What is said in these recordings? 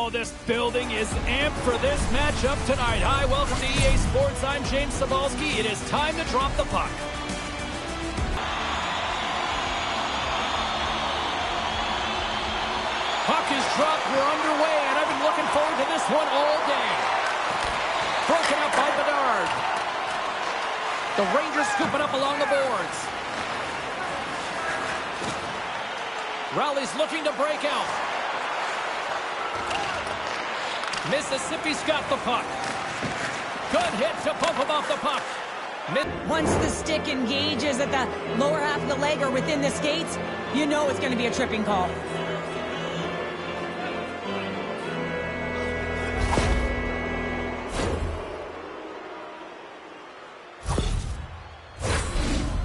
Oh, this building is amped for this matchup tonight. Hi, welcome to EA Sports. I'm James Cebulski. It is time to drop the puck. Puck is dropped. We're underway, and I've been looking forward to this one all day. Broken up by Bedard. The Rangers scooping up along the boards. Raleigh's looking to break out. Mississippi's got the puck. Good hit to bump him off the puck. Once the stick engages at the lower half of the leg or within the skates, you know it's going to be a tripping call.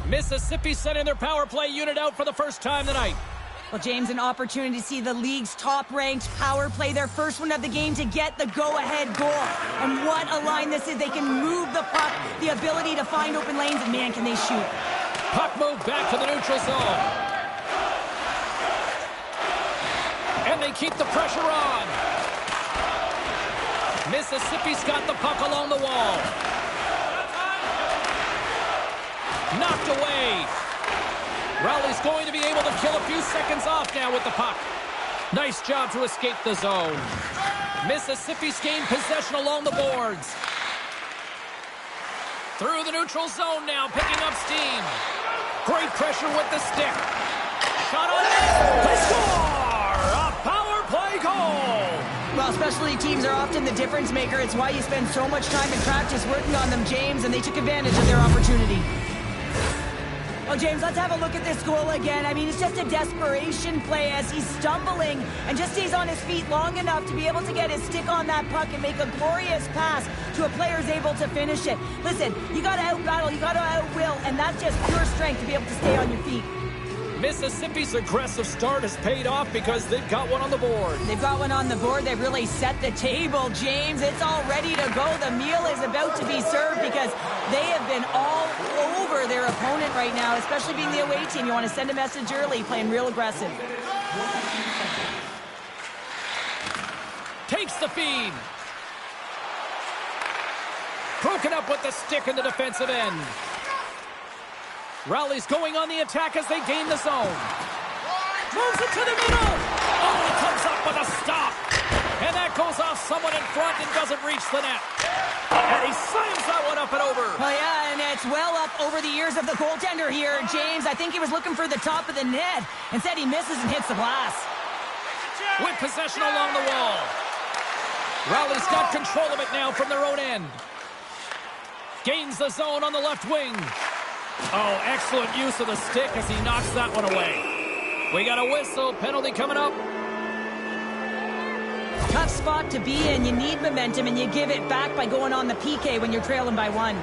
Mississippi sending their power play unit out for the first time tonight. Well, James, an opportunity to see the league's top-ranked power play their first one of the game to get the go-ahead goal. And what a line this is. They can move the puck, the ability to find open lanes, and man, can they shoot. Puck moved back to the neutral zone. And they keep the pressure on. Mississippi's got the puck along the wall. Knocked away. Raleigh's going to be able to kill a few seconds off now with the puck. Nice job to escape the zone. Mississippi's gained possession along the boards. Through the neutral zone now, picking up steam. Great pressure with the stick. Shot on net. They score! A power play goal! Well, specialty teams are often the difference maker. It's why you spend so much time in practice working on them, James, and they took advantage of their opportunity. Oh, James, let's have a look at this goal again. I mean, it's just a desperation play as he's stumbling and just stays on his feet long enough to be able to get his stick on that puck and make a glorious pass to a player who's able to finish it. Listen, you got to out-battle, you got to out-will, and that's just pure strength to be able to stay on your feet. Mississippi's aggressive start has paid off because they've got one on the board. They've got one on the board. They've really set the table, James. It's all ready to go. The meal is about to be served because they have been all over their opponent right now, especially being the away team. You want to send a message early, playing real aggressive. Takes the feed. Broken up with the stick in the defensive end. Raleigh's going on the attack as they gain the zone. Moves it to the middle. Oh, he comes up with a stop. And that goes off someone in front and doesn't reach the net. And he slams that one up and over. Oh, yeah, and it's well up over the ears of the goaltender here, James. I think he was looking for the top of the net. Instead, he misses and hits the glass. With possession along the wall. Raleigh's got control of it now from their own end. Gains the zone on the left wing. Oh, excellent use of the stick as he knocks that one away. We got a whistle. Penalty coming up. Tough spot to be in. You need momentum, and you give it back by going on the PK when you're trailing by one.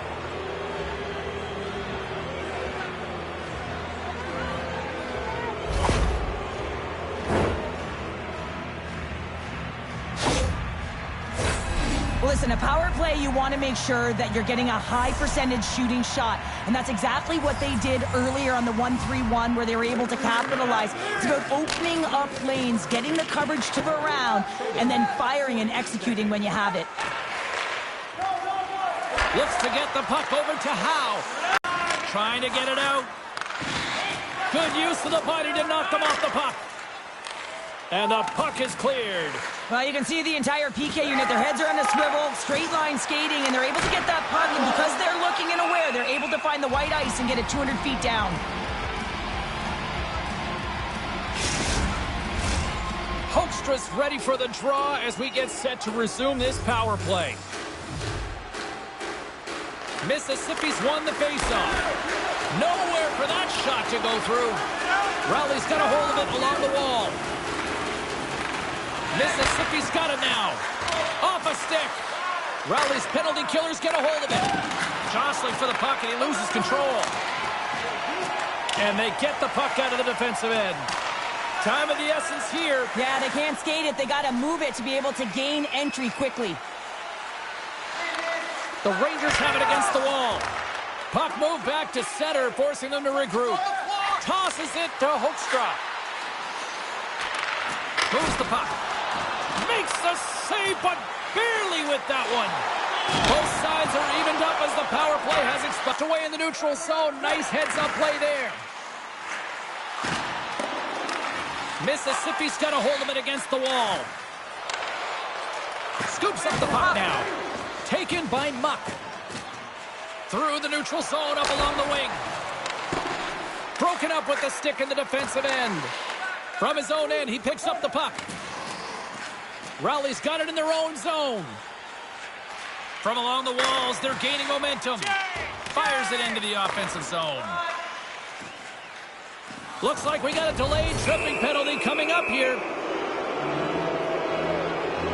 Listen, a power play, you want to make sure that you're getting a high percentage shooting shot. And that's exactly what they did earlier on the 1-3-1 where they were able to capitalize. It's about opening up lanes, getting the coverage to the round, and then firing and executing when you have it. Looks to get the puck over to Howe. Trying to get it out. Good use of the body to knock them off the puck. And the puck is cleared. Well, you can see the entire PK unit. Their heads are on a swivel, straight line skating, and they're able to get that puck. And because they're looking and aware, they're able to find the white ice and get it 200 feet down. Hoekstra's ready for the draw as we get set to resume this power play. Mississippi's won the faceoff. Nowhere for that shot to go through. Raleigh's got a hold of it along the wall. Mississippi's got it now. Off a stick. Raleigh's penalty killers get a hold of it. Jostling for the puck, and he loses control. And they get the puck out of the defensive end. Time of the essence here. Yeah, they can't skate it. They got to move it to be able to gain entry quickly. The Rangers have it against the wall. Puck moved back to center, forcing them to regroup. Tosses it to Hoekstra. Moves the puck. Makes Makes the save, but barely with that one. Both sides are evened up as the power play has expired. Away in the neutral zone. Nice heads-up play there. Mississippi's got a hold of it against the wall. Scoops up the puck now. Taken by Muck. Through the neutral zone, up along the wing. Broken up with the stick in the defensive end. From his own end, he picks up the puck. Raleigh's got it in their own zone. From along the walls, they're gaining momentum. Fires it into the offensive zone. Looks like we got a delayed tripping penalty coming up here.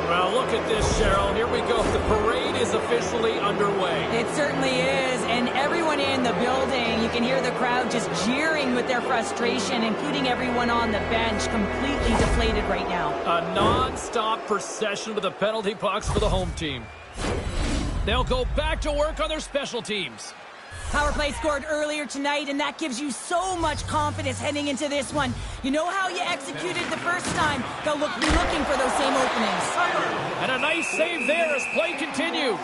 Well, look at this, Cheryl. Here we go. The parade is officially underway. It certainly is, and everyone in the building, you can hear the crowd just jeering with their frustration, including everyone on the bench, completely deflated right now. A non-stop procession with the penalty pucks for the home team. They'll go back to work on their special teams. Power play scored earlier tonight, and that gives you so much confidence heading into this one. You know how you executed the first time. They'll be looking for those same openings. And a nice save there as play continues.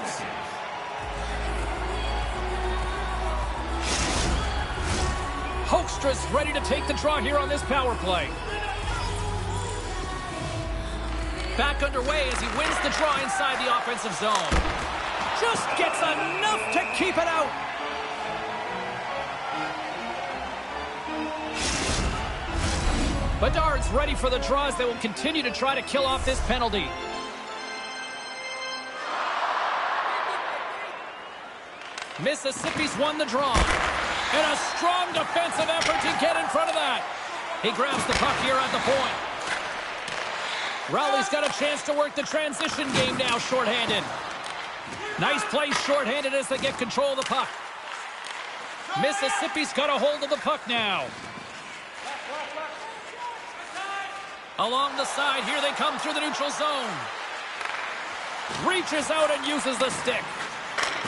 Hoekstra's ready to take the draw here on this power play. Back underway as he wins the draw inside the offensive zone. Just gets enough to keep it out. Bedard's ready for the draws. They will continue to try to kill off this penalty. Mississippi's won the draw. And a strong defensive effort to get in front of that. He grabs the puck here at the point. Raleigh's got a chance to work the transition game now, shorthanded. Nice play shorthanded as they get control of the puck. Mississippi's got a hold of the puck now. Along the side, here they come through the neutral zone. Reaches out and uses the stick.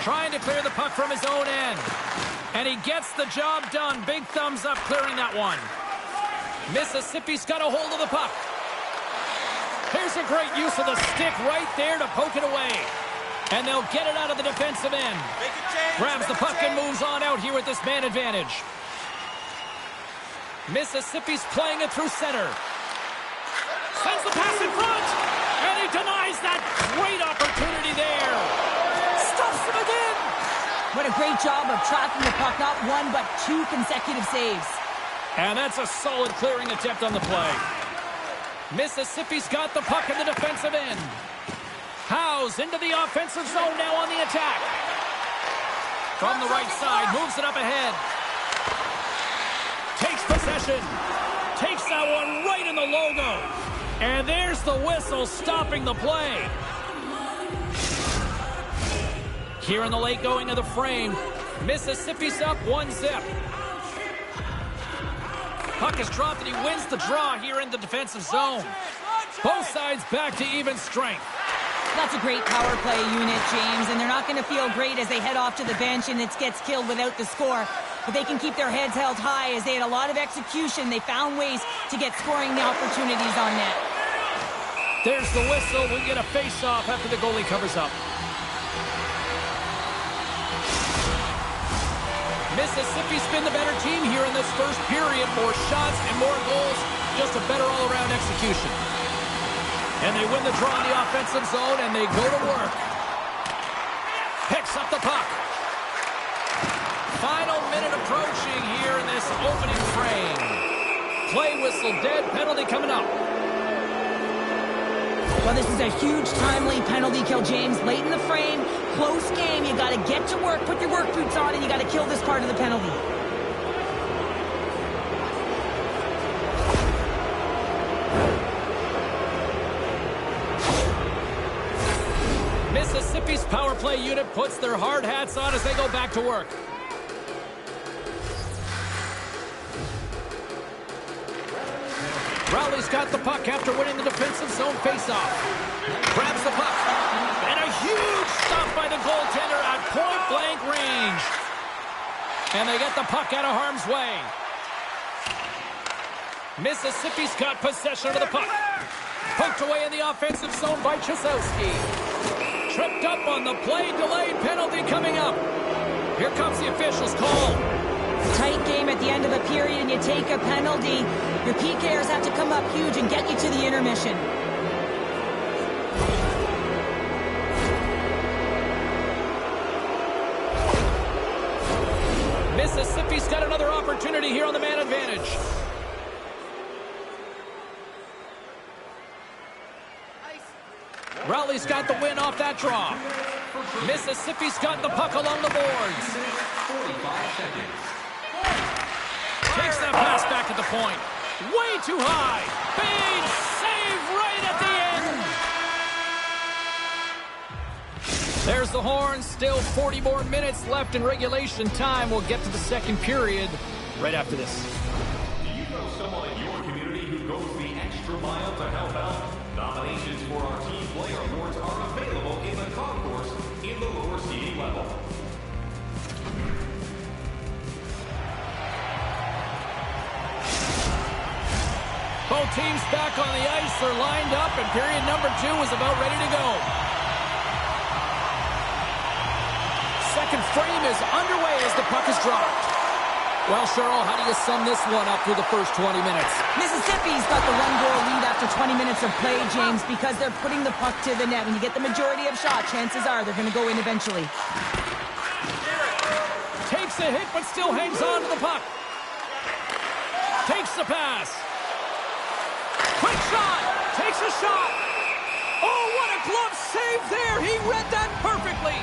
Trying to clear the puck from his own end. And he gets the job done. Big thumbs up clearing that one. Mississippi's got a hold of the puck. Here's a great use of the stick right there to poke it away. And they'll get it out of the defensive end. Grabs the puck and moves on out here with this man advantage. Mississippi's playing it through center. Sends the pass in front, and he denies that great opportunity there. Stuffs him again. What a great job of tracking the puck, not one but two consecutive saves. And that's a solid clearing attempt on the play. Mississippi's got the puck in the defensive end. Howes into the offensive zone now on the attack. From the right side, moves it up ahead. Takes possession. Takes that one right in the logo. And there's the whistle stopping the play. Here in the late going of the frame, Mississippi's up 1-0. Puck is dropped and he wins the draw here in the defensive zone. Both sides back to even strength. That's a great power play unit, James, and they're not going to feel great as they head off to the bench and it gets killed without the score. But they can keep their heads held high as they had a lot of execution. They found ways to get scoring opportunities on net. There's the whistle. We get a face-off after the goalie covers up. Mississippi's been the better team here in this first period. More shots and more goals. Just a better all-around execution. And they win the draw in the offensive zone, and they go to work. Picks up the puck. Final minute approaching here in this opening frame. Play whistle dead. Penalty coming up. Well, this is a huge, timely penalty kill, James. Late in the frame, close game. You got to get to work, put your work boots on, and you got to kill this part of the penalty. Mississippi's power play unit puts their hard hats on as they go back to work. Raleigh's got the puck after winning the defensive zone faceoff. Grabs the puck. And a huge stop by the goaltender at point-blank range. And they get the puck out of harm's way. Mississippi's got possession of the puck. Poked away in the offensive zone by Chasowski. Tripped up on the play. Delayed penalty coming up. Here comes the official's call. Tight game at the end of a period and you take a penalty. Your PKers have to come up huge and get you to the intermission. Mississippi's got another opportunity here on the man advantage. Raleigh's got the win off that draw. Mississippi's got the puck along the boards. Takes that pass back at the point. Way too high. Big save right at the end. There's the horn. Still 40 more minutes left in regulation time. We'll get to the second period right after this. Do you know someone in your community who goes the extra mile to help out? Nominations for our Team Player Awards are available in the concourse in the lower seating level. Both teams back on the ice. They're lined up, and period number 2 is about ready to go. Second frame is underway as the puck is dropped. Well, Cheryl, how do you sum this one up through the first 20 minutes? Mississippi's got the one-goal lead after 20 minutes of play, James, because they're putting the puck to the net. When you get the majority of shots, chances are they're going to go in eventually. Takes a hit, but still hangs on to the puck. Takes the pass. Quick shot. Takes a shot. Oh, what a glove save there. He read that perfectly.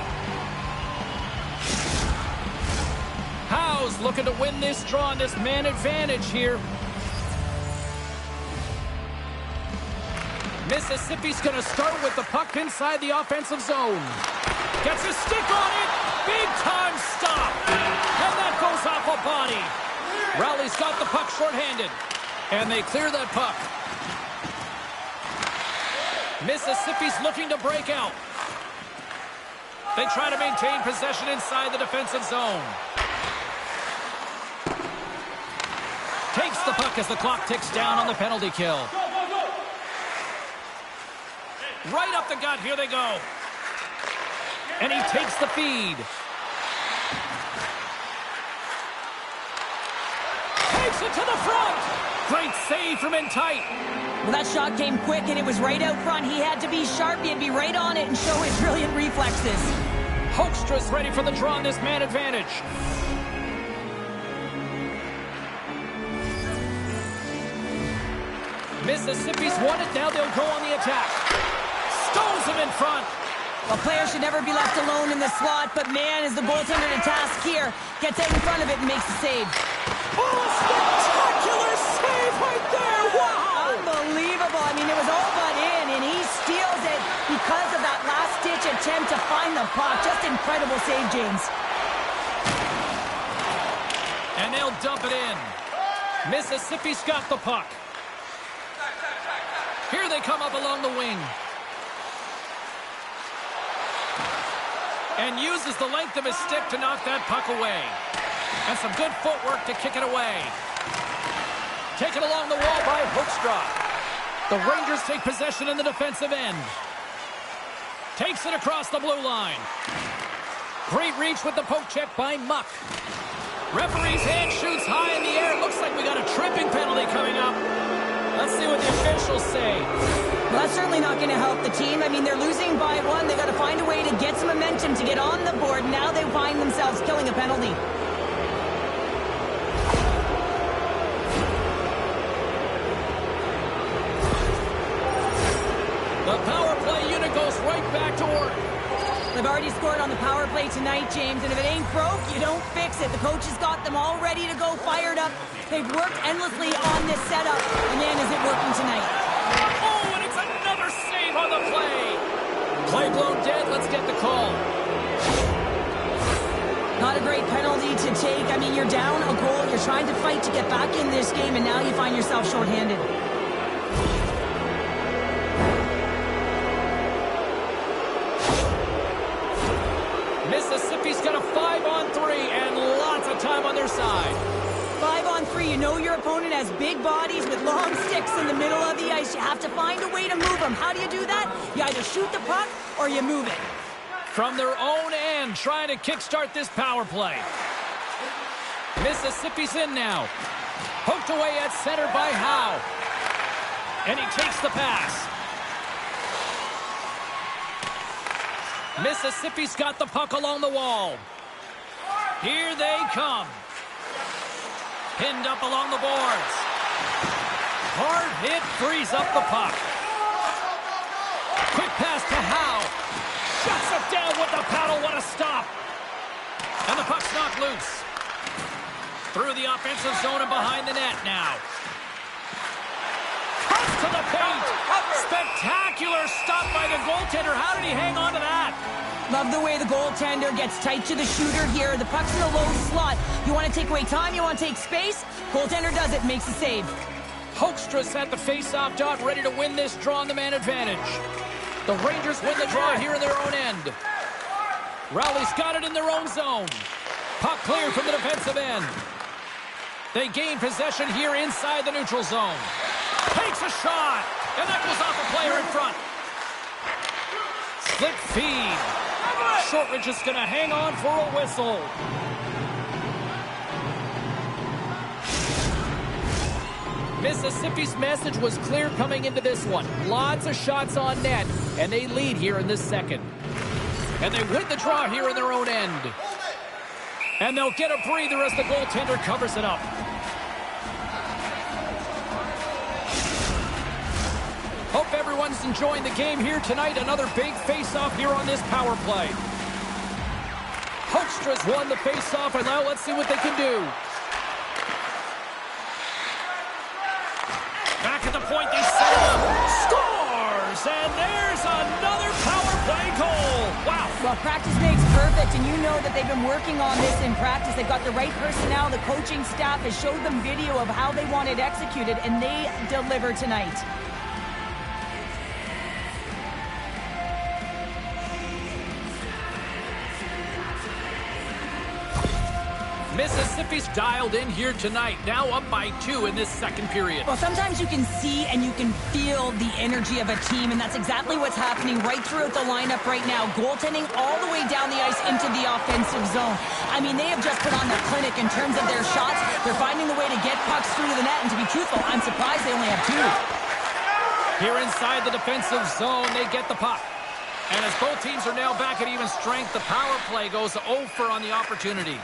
Howe's looking to win this draw on this man advantage here. Mississippi's going to start with the puck inside the offensive zone. Gets a stick on it. Big time stop. And that goes off a body. Raleigh's got the puck shorthanded. And they clear that puck. Mississippi's looking to break out. They try to maintain possession inside the defensive zone. Takes the puck as the clock ticks down on the penalty kill. Right up the gut, here they go. And he takes the feed. Takes it to the front. Great save from in tight. Well, that shot came quick and it was right out front. He had to be sharp. He had to be right on it and show his brilliant reflexes. Hoekstra's ready for the draw on this man advantage. Mississippi's won it. Now they'll go on the attack. Stones him in front. Well, players should never be left alone in the slot, but man, is the goaltender to task here. Gets out in front of it and makes the save. Oh, a spectacular save right there. Wow. Unbelievable. I mean, it was all but in, and he steals it because of that last-ditch attempt to find the puck. Just incredible save, James. And they'll dump it in. Mississippi's got the puck. Here they come up along the wing. And uses the length of his stick to knock that puck away. And some good footwork to kick it away. Taken along the wall by Hoekstra. The Rangers take possession in the defensive end. Takes it across the blue line. Great reach with the poke check by Muck. Referee's hand shoots high in the air. Looks like we got a tripping penalty coming up. Let's see what the officials say. Well, that's certainly not going to help the team. I mean, they're losing by 1. They got to find a way to get some momentum to get on the board. Now they find themselves killing a penalty. The power play unit goes right back to work. They've already scored on the power play tonight, James, and if it ain't broke, you don't fix it. The coach has got them all ready to go, fired up. They've worked endlessly on this setup, and man, is it working tonight. Oh, and it's another save on the play. Play blown dead. Let's get the call. Not a great penalty to take. I mean, you're down a goal. You're trying to fight to get back in this game, and now you find yourself shorthanded. Mississippi's got a 5-on-3 and lots of time on their side. 5-on-3, you know your opponent has big bodies with long sticks in the middle of the ice. You have to find a way to move them. How do you do that? You either shoot the puck or you move it. From their own end, trying to kickstart this power play. Mississippi's in now. Poked away at center by Howe. And he takes the pass. Mississippi's got the puck along the wall. Here they come. Pinned up along the boards. Hard hit frees up the puck. Quick pass to Howe. Shuts it down with the paddle. What a stop. And the puck's knocked loose. Through the offensive zone and behind the net now. Comes to the paint. Spectacular stop by the goaltender. How did he hang on to that? Love the way the goaltender gets tight to the shooter here. The puck's in a low slot. You want to take away time, you want to take space. Goaltender does it, makes a save. Hoekstra's at the face-off dot, ready to win this draw on the man advantage. The Rangers win the draw here in their own end. Raleigh's got it in their own zone. Puck cleared from the defensive end. They gain possession here inside the neutral zone. Takes a shot, and that goes off a player in front. Slick feed. Shortridge is going to hang on for a whistle. Mississippi's message was clear coming into this one. Lots of shots on net, and they lead here in this second. And they win the draw here in their own end. And they'll get a breather as the goaltender covers it up. Hope everyone's enjoying the game here tonight. Another big face-off here on this power play. Hoekstra's won the face-off, and now let's see what they can do. Back at the point, they set it up. Scores! And there's another power play goal. Wow. Well, practice makes perfect, and you know that they've been working on this in practice. They've got the right personnel. The coaching staff has showed them video of how they want it executed, and they deliver tonight. Mississippi's dialed in here tonight, now up by 2 in this second period. Well, sometimes you can see and you can feel the energy of a team, and that's exactly what's happening right throughout the lineup right now. Goaltending all the way down the ice into the offensive zone. I mean, they have just put on the clinic in terms of their shots. They're finding the way to get pucks through to the net, and to be truthful, I'm surprised they only have 2. Here inside the defensive zone, they get the puck. And as both teams are now back at even strength, the power play goes over on the opportunity.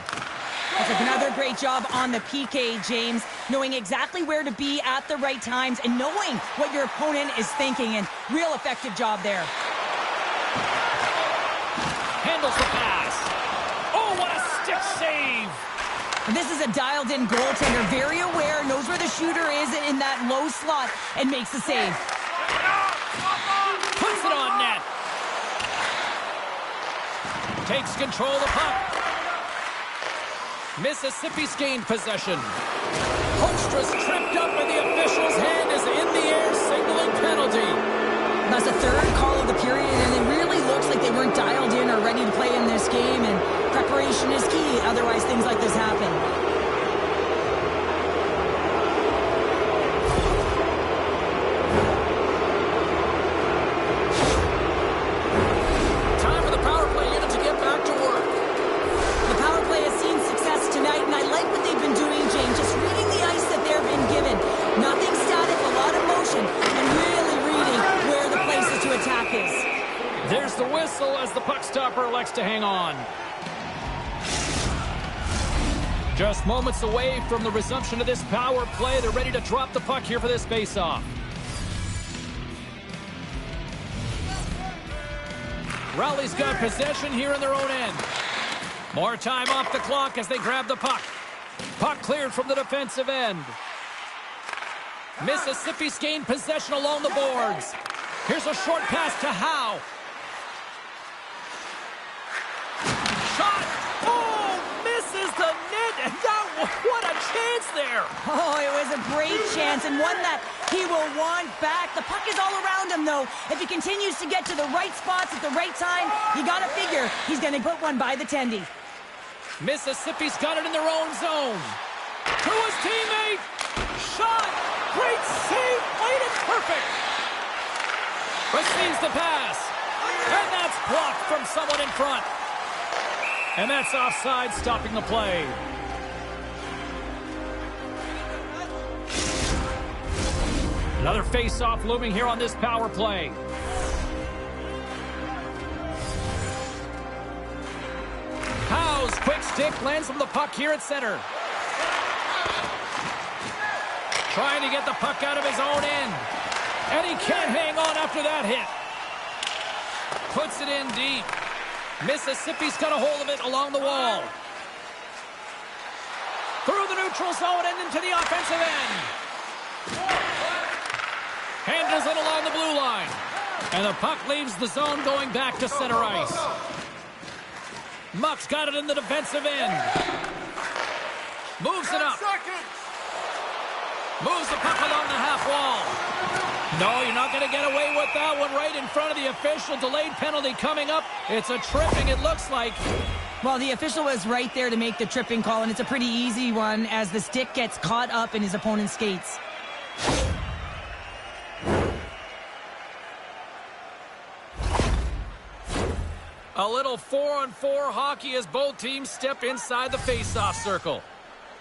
That's another great job on the PK, James. Knowing exactly where to be at the right times and knowing what your opponent is thinking. And real effective job there. Handles the pass. Oh, what a stick save. And this is a dialed-in goaltender. Very aware, knows where the shooter is in that low slot and makes the save. Puts it on net. Takes control of the puck. Mississippi's gained possession. Hoekstra's tripped up and the official's hand is in the air, signaling penalty. That's the third call of the period, and it really looks like they weren't dialed in or ready to play in this game, and preparation is key, otherwise things like this happen. Time for the power play unit to get back to work. The power play has seen success tonight, and I like what they've been doing, James, just reading the ice that they've been given. Nothing static, a lot of motion, and really reading where the places to attack is. There's the whistle as the puck stopper elects to hang on. Just moments away from the resumption of this power play. They're ready to drop the puck here for this face-off. Raleigh's got possession here in their own end. More time off the clock as they grab the puck. Puck cleared from the defensive end. Mississippi's gained possession along the boards. Here's a short pass to Howe. Shot! Oh, misses the net, and what a chance there! Oh, it was a great chance, and one that he will want back. The puck is all around him, though. If he continues to get to the right spots at the right time, you gotta figure he's gonna put one by the tendy. Mississippi's got it in their own zone. To his teammate. Shot. Great save. Played it perfect. Receives the pass. And that's blocked from someone in front. And that's offside, stopping the play. Another face-off looming here on this power play. Howe's quick stick lands from the puck here at center. Trying to get the puck out of his own end. And he can't hang on after that hit. Puts it in deep. Mississippi's got a hold of it along the wall. Through the neutral zone and into the offensive end. Handles it along the blue line. And the puck leaves the zone going back to center ice. Muck's got it in the defensive end. Moves it up. Moves the puck along the half wall. No, you're not going to get away with that one right in front of the official. Delayed penalty coming up. It's a tripping, it looks like. Well, the official was right there to make the tripping call, and it's a pretty easy one as the stick gets caught up in his opponent's skates. A little 4-on-4 hockey as both teams step inside the face-off circle.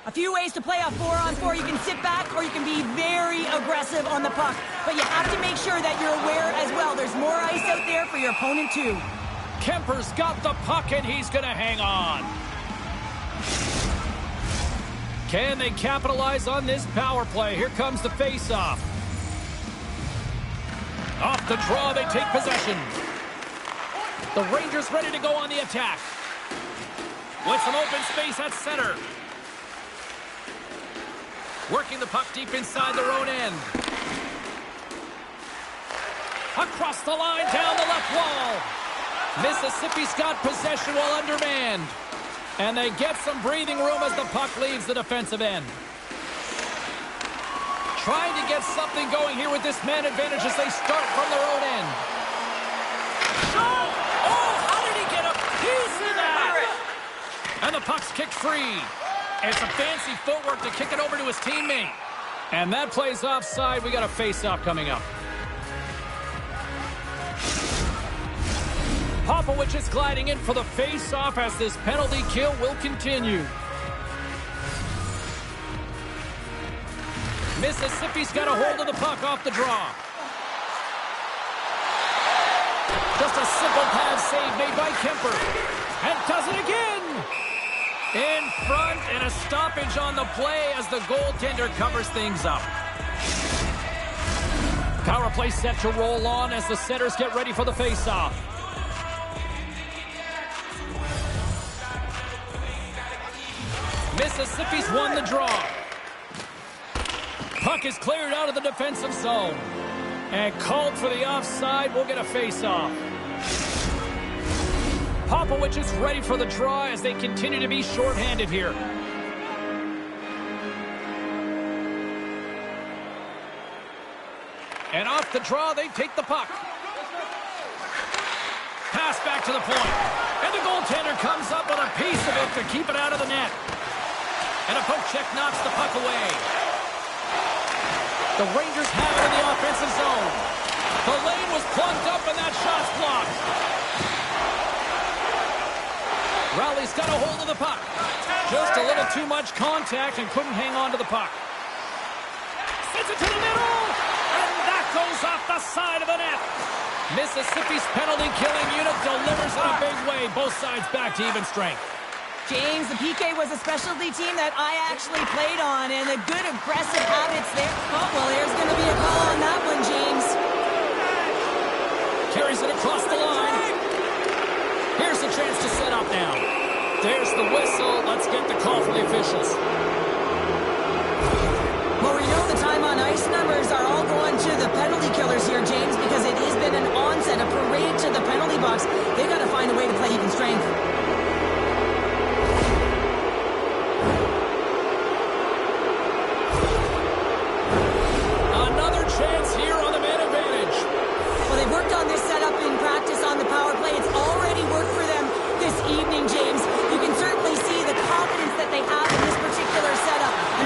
A few ways to play a 4-on-4. You can sit back or you can be very aggressive on the puck. But you have to make sure that you're aware as well. There's more ice out there for your opponent too. Kemper's got the puck and he's going to hang on. Can they capitalize on this power play? Here comes the face-off. Off the draw, they take possession. The Rangers ready to go on the attack. With some open space at center. Working the puck deep inside their own end. Across the line, down the left wall. Mississippi's got possession while undermanned. And they get some breathing room as the puck leaves the defensive end. Trying to get something going here with this man advantage as they start from their own end. Shot! Oh, how did he get a piece of that? And the puck's kicked free. It's a fancy footwork to kick it over to his teammate. And that plays offside. We got a face-off coming up. Popovich is gliding in for the face-off as this penalty kill will continue. Mississippi's got a hold of the puck off the draw. Just a simple pass save made by Kemper. And does it again. In front, and a stoppage on the play as the goaltender covers things up. Power play set to roll on as the centers get ready for the face-off. Mississippi's won the draw. Puck is cleared out of the defensive zone. And called for the offside. We'll get a face-off. Popovich is ready for the draw as they continue to be shorthanded here. And off the draw, they take the puck. Pass back to the point. And the goaltender comes up with a piece of it to keep it out of the net. And a poke check knocks the puck away. The Rangers have it in the offensive zone. The lane was plugged up and that shot's blocked. Raleigh's got a hold of the puck. Just a little too much contact and couldn't hang on to the puck. Sends it to the middle. And that goes off the side of the net. Mississippi's penalty-killing unit delivers in a big way. Both sides back to even strength. James, the PK was a specialty team that I actually played on, and the good aggressive habits there. Oh, well, there's going to be a call on that one, James. Carries it across the line. Here's a chance to set up now. There's the whistle. Let's get the call from the officials. Well, we know the time on ice numbers are all going to the penalty killers here, James, because it has been an onset, a parade to the penalty box. They've got to find a way to play even strength. Another chance here on the man advantage. Well, they've worked on this setup in practice on the power play. It's already worked for them this evening, James. You can certainly see the confidence that they have in this particular setup. I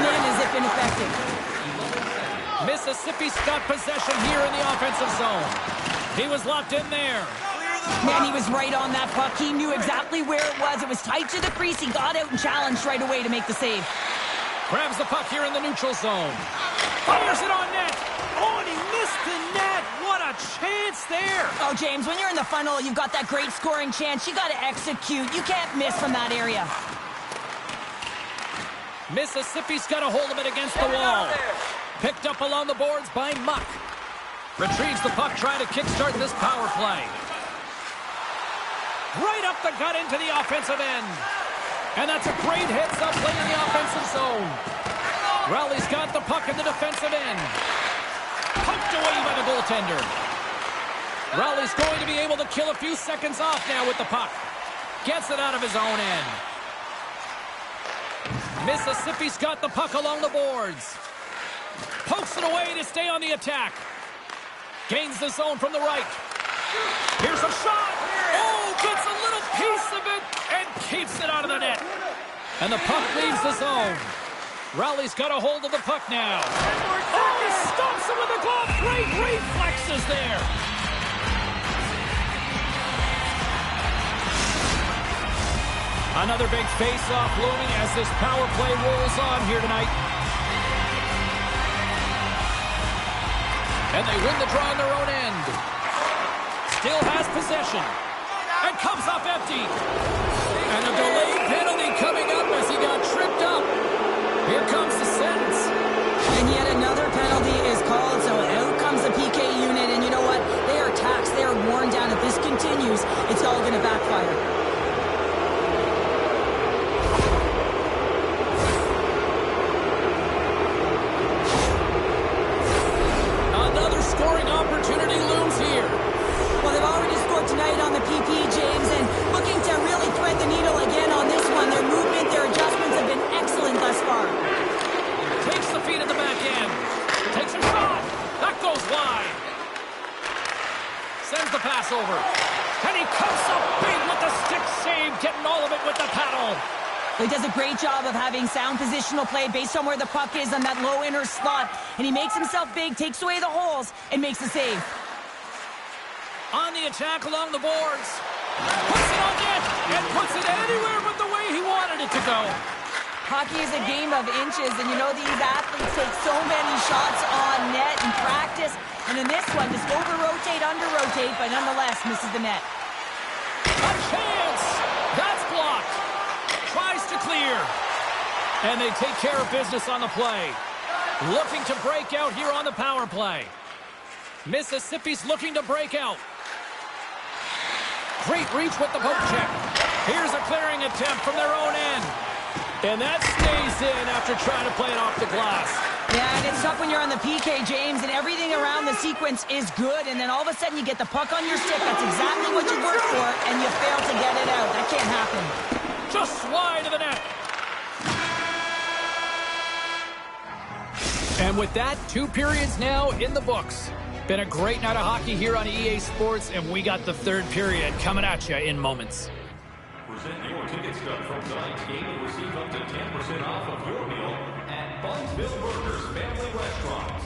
offensive zone. He was locked in there. Man, he was right on that puck. He knew exactly where it was. It was tight to the crease. He got out and challenged right away to make the save. Grabs the puck here in the neutral zone. Fires it on net. Oh, and he missed the net. What a chance there. Oh, James, when you're in the funnel, you've got that great scoring chance. You got to execute. You can't miss from that area. Mississippi's got a hold of it against the wall. Picked up along the boards by Muck. Retrieves the puck, trying to kickstart this power play. Right up the gut into the offensive end. And that's a great heads-up play in the offensive zone. Raleigh's got the puck in the defensive end. Poked away by the goaltender. Raleigh's going to be able to kill a few seconds off now with the puck. Gets it out of his own end. Mississippi's got the puck along the boards. Pokes it away to stay on the attack. Gains the zone from the right. Here's a shot. Oh, gets a little piece of it and keeps it out of the net. And the puck leaves the zone. Raleigh's got a hold of the puck now. Oh, he stomps it with a glove. Great reflexes there. Another big face-off looming as this power play rolls on here tonight. And they win the draw on their own end. Still has possession. And comes up empty. And a delayed penalty coming up as he got tripped up. Here comes the sentence. And yet another penalty is called, so out comes the PK unit. And you know what? They are taxed. They are worn down. If this continues, it's all going to backfire. Scoring opportunity looms here. Well, they've already scored tonight on the PP, James, and looking to really thread the needle again on this one. Their movement, their adjustments have been excellent thus far. Takes the feed at the back end. Takes a shot. That goes wide. Sends the pass over. And he comes up big with the stick save, getting all of it with the paddle. He does a great job of having sound positional play based on where the puck is on that low inner slot. And he makes himself big, takes away the holes, and makes the save. On the attack along the boards. Puts it on net and puts it anywhere but the way he wanted it to go. Hockey is a game of inches, and you know these athletes take so many shots on net in practice. And in this one, just over-rotate, under-rotate, but nonetheless misses the net. A chance! That's blocked. Tries to clear. And they take care of business on the play. Looking to break out here on the power play. Mississippi's looking to break out. Great reach with the poke check. Here's a clearing attempt from their own end. And that stays in after trying to play it off the glass. Yeah, and it's tough when you're on the PK, James, and everything around the sequence is good, and then all of a sudden you get the puck on your stick. That's exactly what you worked for, and you fail to get it out. That can't happen. Just wide of the net. And with that, 2 periods now in the books. Been a great night of hockey here on EA Sports, and we got the 3rd period coming at you in moments. Present your ticket stub from tonight's game and receive up to 10% off of your meal at Bunsville Burgers Family Restaurants.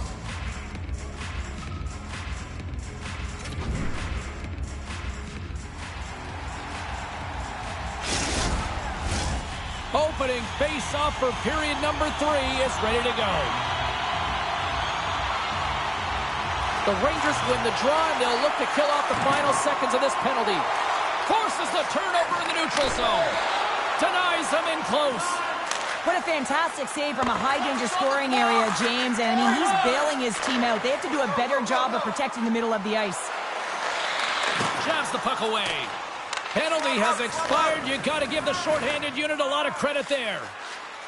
Opening face-off for period number 3 is ready to go. The Rangers win the draw, and they'll look to kill off the final seconds of this penalty. Forces the turnover in the neutral zone. Denies them in close. What a fantastic save from a high-danger scoring area, James. And, I mean, he's bailing his team out. They have to do a better job of protecting the middle of the ice. Jabs the puck away. Penalty has expired. You got to give the shorthanded unit a lot of credit there.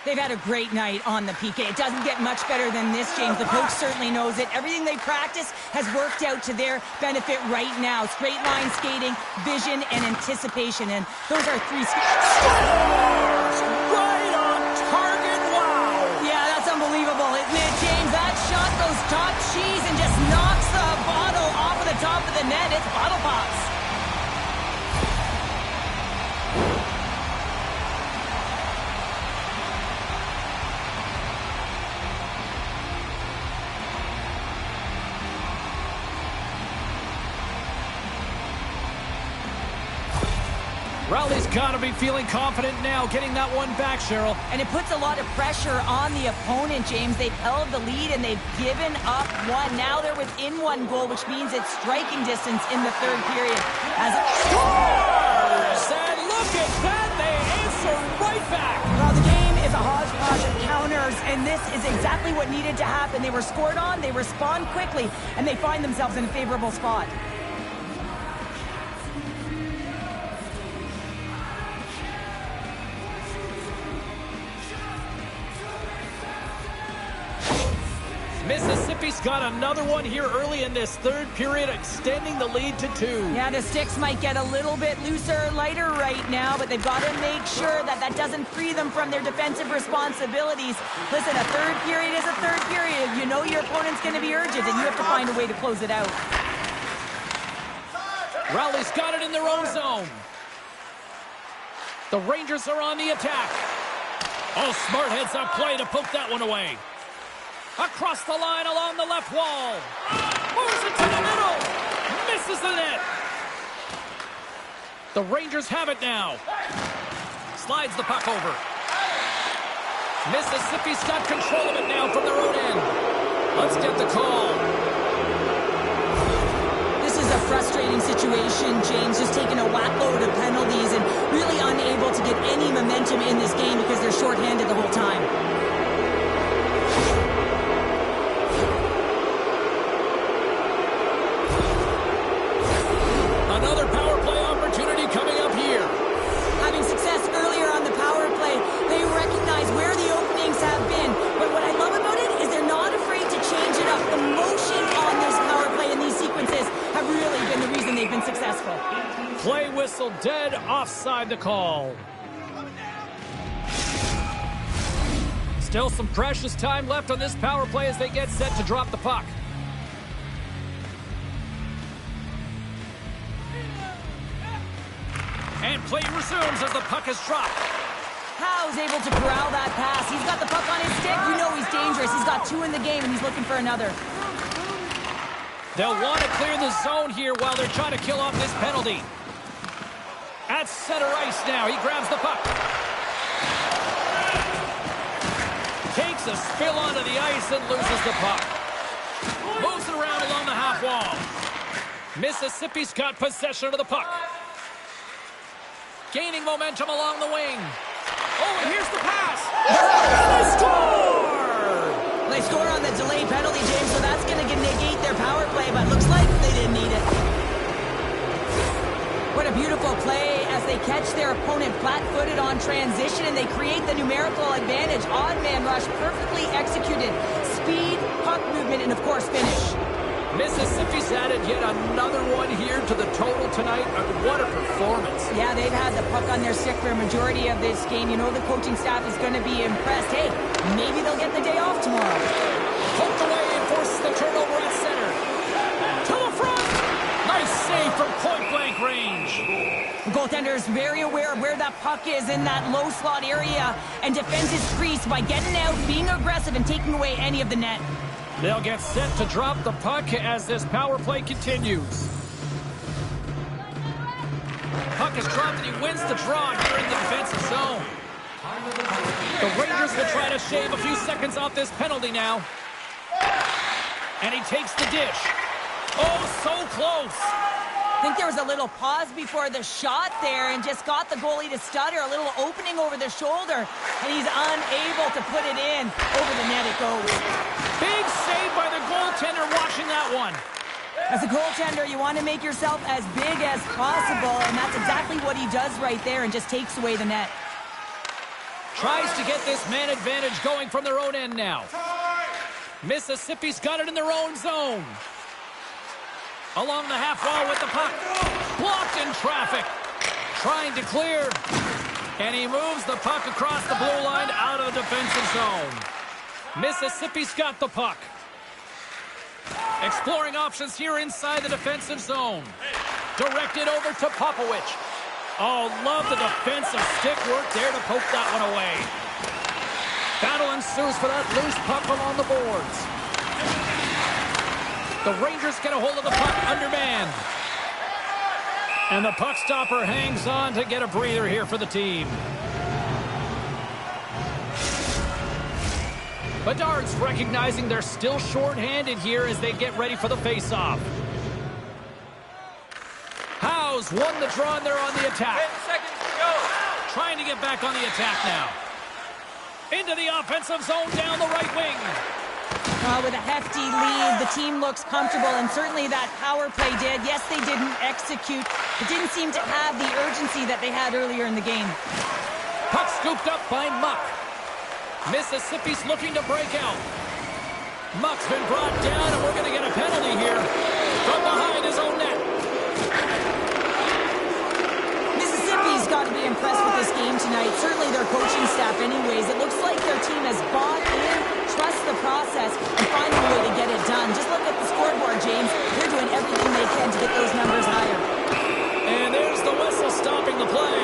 They've had a great night on the PK. It doesn't get much better than this, James. The coach certainly knows it. Everything they practice has worked out to their benefit right now. Straight line skating, vision, and anticipation. And those are 3 Scores! Right on target. Wow! Yeah, that's unbelievable, isn't it, James? That shot goes top cheese and just knocks the bottle off of the top of the net. It's bottle pops. Raleigh's got to be feeling confident now, getting that one back, Cheryl. And it puts a lot of pressure on the opponent, James. They've held the lead and they've given up one. Now they're within one goal, which means it's striking distance in the third period. As it scores! And look at that, they answer right back. Well, the game is a hodgepodge of counters, and this is exactly what needed to happen. They were scored on, they respond quickly, and they find themselves in a favorable spot. Mississippi's got another one here early in this third period, extending the lead to 2. Yeah, the sticks might get a little bit looser, lighter right now, but they've got to make sure that that doesn't free them from their defensive responsibilities. Listen, a third period is a third period. You know your opponent's going to be urgent, and you have to find a way to close it out. Raleigh's got it in their own zone. The Rangers are on the attack. Oh, smart heads-up play to poke that one away. Across the line along the left wall. Moves it to the middle. Misses the net. The Rangers have it now. Slides the puck over. Mississippi's got control of it now from their own end. Let's get the call. This is a frustrating situation, James. Just taking a whack load of penalties and really unable to get any momentum in this game because they're shorthanded the whole time. Another power play opportunity coming up here. Having success earlier on the power play, they recognize where the openings have been. But what I love about it is they're not afraid to change it up. The motion on this power play in these sequences have really been the reason they've been successful. Play whistle dead, offside the call. Still some precious time left on this power play as they get set to drop the puck. And play resumes as the puck is dropped. Howe's able to corral that pass. He's got the puck on his stick. You know he's dangerous. He's got 2 in the game, and he's looking for another. They'll want to clear the zone here while they're trying to kill off this penalty. At center ice now. He grabs the puck. Takes a spill onto the ice and loses the puck. Moves it around along the half wall. Mississippi's got possession of the puck. Gaining momentum along the wing. Oh, and here's the pass. They score! They score on the delay penalty, James, so that's going to negate their power play, but looks like they didn't need it. What a beautiful play as they catch their opponent flat-footed on transition, and they create the numerical advantage. Odd man rush, perfectly executed. Speed, puck movement, and, of course, finish. Mississippi's added yet another one here to the total tonight. What a performance. Yeah, they've had the puck on their stick for a majority of this game. You know the coaching staff is going to be impressed. Hey, maybe they'll get the day off tomorrow. Poked away and forces the turnover at center. To the front. Nice save from point-blank range. The goaltender is very aware of where that puck is in that low slot area and defends his crease by getting out, being aggressive, and taking away any of the net. They'll get set to drop the puck as this power play continues. Puck is dropped and he wins the draw here in the defensive zone. The Rangers will try to shave a few seconds off this penalty now. And he takes the dish. Oh, so close. I think there was a little pause before the shot there and just got the goalie to stutter, a little opening over the shoulder, and he's unable to put it in. Over the net it goes. Big save by the goaltender watching that one. As a goaltender, you want to make yourself as big as possible, and that's exactly what he does right there and just takes away the net. Tries to get this man advantage going from their own end now. Mississippi's got it in their own zone. Along the half wall with the puck. Blocked in traffic. Trying to clear. And he moves the puck across the blue line out of the defensive zone. Mississippi's got the puck. Exploring options here inside the defensive zone. Directed over to Popovich. Oh, love the defensive stick work there to poke that one away. Battle ensues for that loose puck along the boards. The Rangers get a hold of the puck undermanned. And the puck stopper hangs on to get a breather here for the team. Bedard's recognizing they're still short-handed here as they get ready for the face-off. Howe's won the draw and they're on the attack. 10 seconds to go. Trying to get back on the attack now. Into the offensive zone down the right wing. With a hefty lead, the team looks comfortable, and certainly that power play did. Yes, they didn't execute. It didn't seem to have the urgency that they had earlier in the game. Puck scooped up by Muck. Mississippi's looking to break out. Muck's been brought down, and we're going to get a penalty here from behind his own net. Mississippi's got to be impressed with this game tonight. Certainly their coaching staff anyways. It looks like their team has bought in, trust the process, and find a way to get it done. Just look at the scoreboard, James. They're doing everything they can to get those numbers higher. And there's the whistle stopping the play.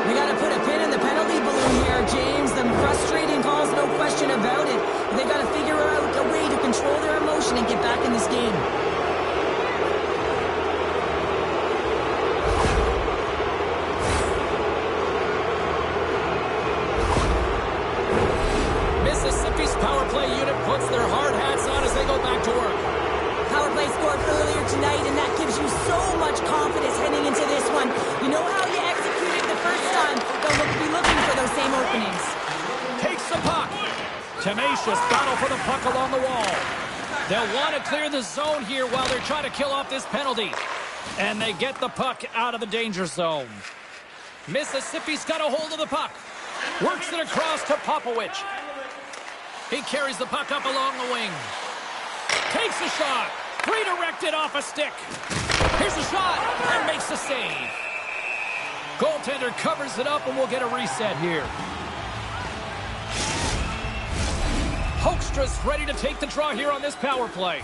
They got to put a pin in the penalty balloon here, James. Them frustrating calls, no question about it. They got to figure out a way to control their emotion and get back in this game. Mississippi's power play unit puts their hard hats on as they go back to work. Power play scored earlier tonight, and that gives you so much confidence heading into this one. You know how you executed the first time. They'll be looking for those same openings. Takes the puck. Tenacious battle for the puck along the wall. They'll want to clear the zone here while they're trying to kill off this penalty. And they get the puck out of the danger zone. Mississippi's got a hold of the puck. Works it across to Popowich. He carries the puck up along the wing. Takes a shot. Redirected off a stick. Here's a shot and makes the save. Goaltender covers it up and we'll get a reset here. Hoekstra's ready to take the draw here on this power play.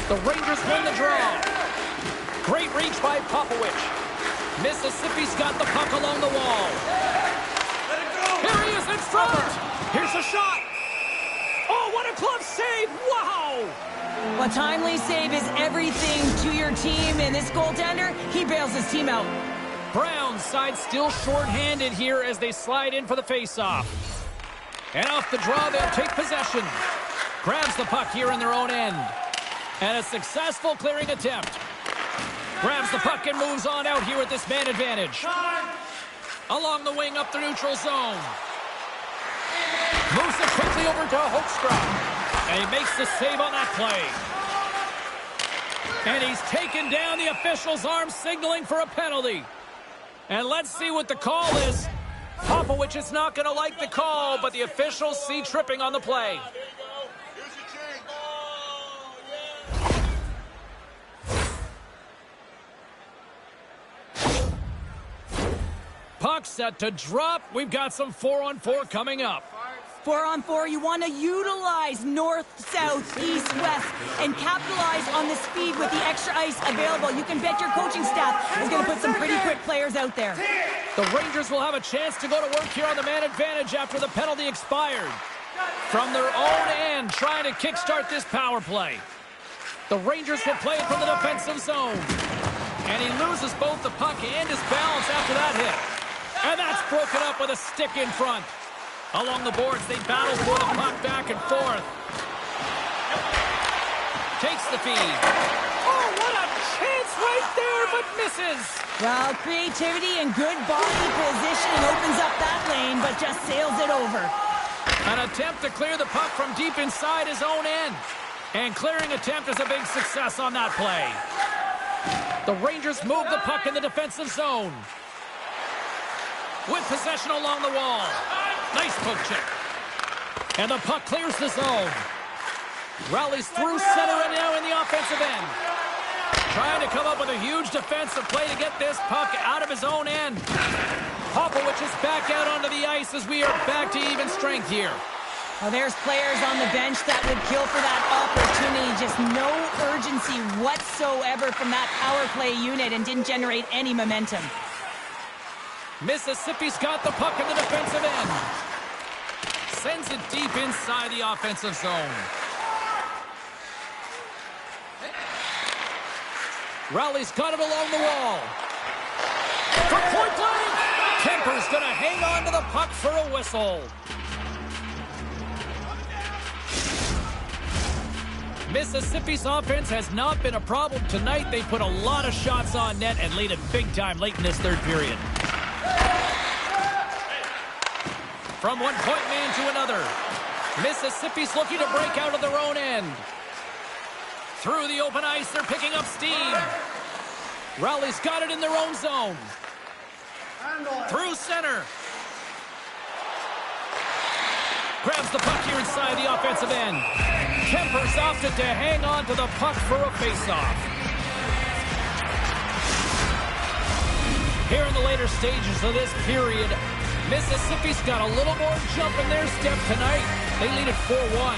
The Rangers win the draw. Great reach by Popowich. Mississippi's got the puck along the wall. Here he is in front. Here's a shot. Oh, what a glove save. Wow. A timely save is everything to your team, and this goaltender, he bails his team out. Brown's side still short-handed here as they slide in for the face-off. And off the draw, they'll take possession. Grabs the puck here in their own end. And a successful clearing attempt. Grabs the puck and moves on out here with this man advantage. Along the wing up the neutral zone. Moves it quickly over to Hoekstra. And he makes the save on that play. And he's taken down. The official's arm signaling for a penalty. And let's see what the call is. Popowich is not going to like the call, but the officials see tripping on the play. Puck set to drop. We've got some 4-on-4 coming up. 4-on-4, you want to utilize north, south, east, west, and capitalize on the speed with the extra ice available. You can bet your coaching staff is going to put some pretty quick players out there. The Rangers will have a chance to go to work here on the man advantage after the penalty expired. From their own end, trying to kickstart this power play. The Rangers will play it from the defensive zone. And he loses both the puck and his balance after that hit. And that's broken up with a stick in front. Along the boards, they battle for the puck back and forth. Takes the feed. Oh, what a chance right there, but misses. Well, creativity and good body positioning opens up that lane, but just sails it over. An attempt to clear the puck from deep inside his own end. And clearing attempt is a big success on that play. The Rangers move the puck in the defensive zone. With possession along the wall. Nice poke check. And the puck clears the zone. Rallies through center and now in the offensive end. Trying to come up with a huge defensive play to get this puck out of his own end. Popowich is back out onto the ice as we are back to even strength here. Well, there's players on the bench that would kill for that opportunity. Just no urgency whatsoever from that power play unit and didn't generate any momentum. Mississippi's got the puck in the defensive end. Sends it deep inside the offensive zone. Raleigh's got it along the wall. For point blank! Kemper's going to hang on to the puck for a whistle. Mississippi's offense has not been a problem tonight. They put a lot of shots on net and lead it big time late in this third period. From one point man to another. Mississippi's looking to break out of their own end. Through the open ice, they're picking up steam. Raleigh's got it in their own zone. Through center. Grabs the puck here inside the offensive end. Kemper's opted to hang on to the puck for a faceoff. Here in the later stages of this period, Mississippi's got a little more jump in their step tonight. They lead it 4-1.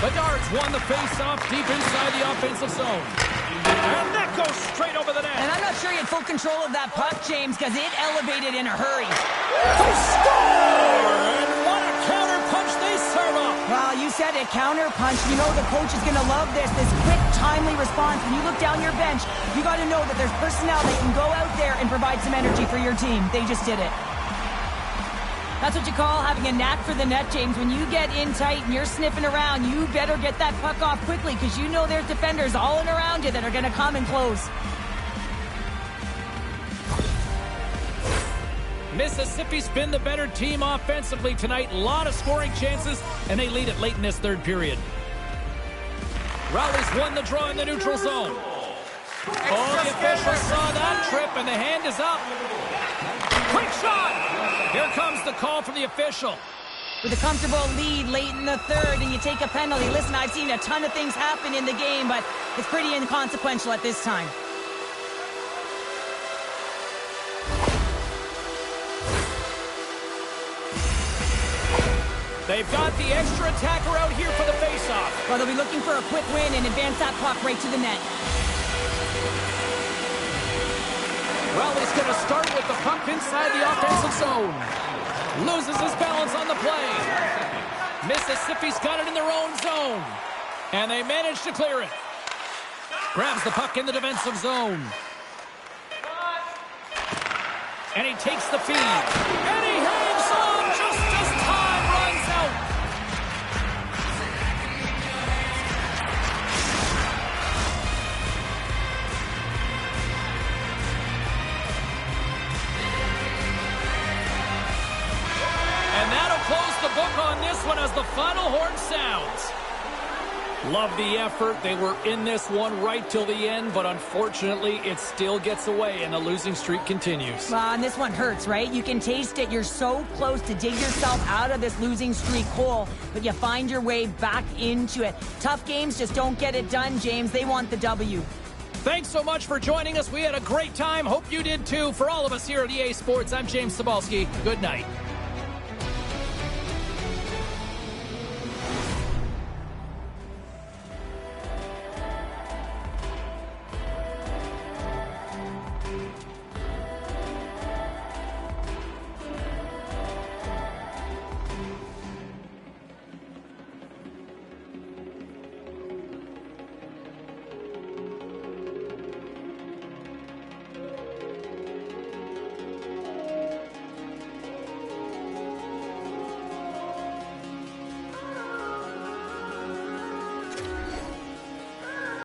Bedard's won the faceoff deep inside the offensive zone. And that goes straight over the net. And I'm not sure he had full control of that puck, James, because it elevated in a hurry. They score! And what a counter punch they serve up. Well, you said it, counter punch. You know the coach is going to love this quick, timely response. When you look down your bench, you got to know that there's personnel that can go out there and provide some energy for your team. They just did it. That's what you call having a knack for the net, James. When you get in tight and you're sniffing around, you better get that puck off quickly because you know there's defenders all in around you that are going to come and close. Mississippi's been the better team offensively tonight. A lot of scoring chances, and they lead it late in this third period. Raleigh's won the draw in the neutral zone. Oh, the official saw that trip, and the hand is up. Quick shot! Here comes the call from the official. With a comfortable lead late in the third, and you take a penalty. Listen, I've seen a ton of things happen in the game, but it's pretty inconsequential at this time. They've got the extra attacker out here for the faceoff. Well, they'll be looking for a quick win and advance that puck right to the net. Raleigh's going to start with the puck inside the offensive zone. Loses his balance on the play. Mississippi's got it in their own zone. And they manage to clear it. Grabs the puck in the defensive zone. And he takes the feed. And he hangs on just as time runs out. And that'll close the book on this one as the final horn sounds. Love the effort. They were in this one right till the end, but unfortunately, it still gets away, and the losing streak continues. And this one hurts, right? You can taste it. You're so close to dig yourself out of this losing streak hole, but you find your way back into it. Tough games just don't get it done, James. They want the W. Thanks so much for joining us. We had a great time. Hope you did too. For all of us here at EA Sports, I'm James Cebulski. Good night.